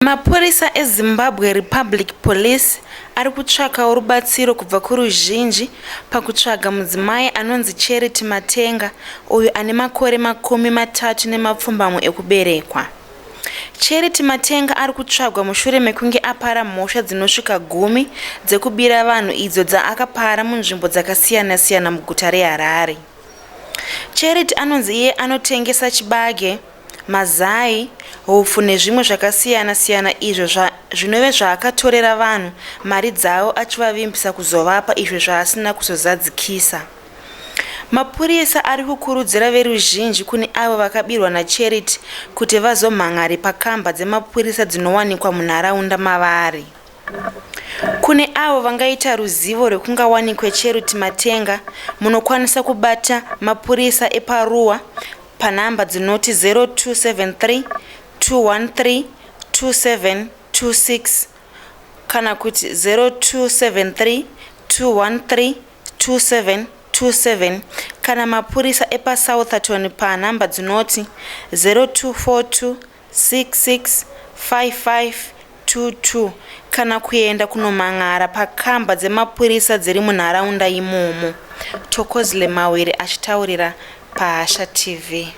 Mapurisa eZimbabwe Republic Police ari kutsvaka rubatsiro kubva kuruzhinji pakutsvaga mudzimai anonzi Charity Matenga uyo ane makore 30 ekuberekwa. Charity Matenga ari kutsvagwa mushure mekunge apara mhosva dzinosvika 10 dzekubira vanhu idzo dzaakapara munzvimbo dzakasiyana-siyana muguta reHarare. Charity anonzi iye anotengesa chibage, mazai, hupfu nezvimwe zvakasiyana-siyana izvo zvinove zvaakatorera vanhu mari dzavo achivavimbisa kuzovapa izvo zvaasina kuzozadzikisa. Mapurisa ari kukurudzira veruzhinji kune avo vakabirwa naCharity kuti vazomhangare pakamba dzemapurisa dzinowanikwa munharaunda mavari. Kune avo vangaita ruzivo rwekungawanikwe Charity Matenga, munokwanisa kubata mapurisa eParua panhamba dzinoti 0273 213 2726 kana kuti 0273 213 2727 kana mapurisa epaSouthampton panhamba dzinoti 0242 66 5522 kana kuenda kunomhangara pakamba dzemapurisa dziri munharaunda imomo. Thokozile Mawere achitaurira paHasha TV.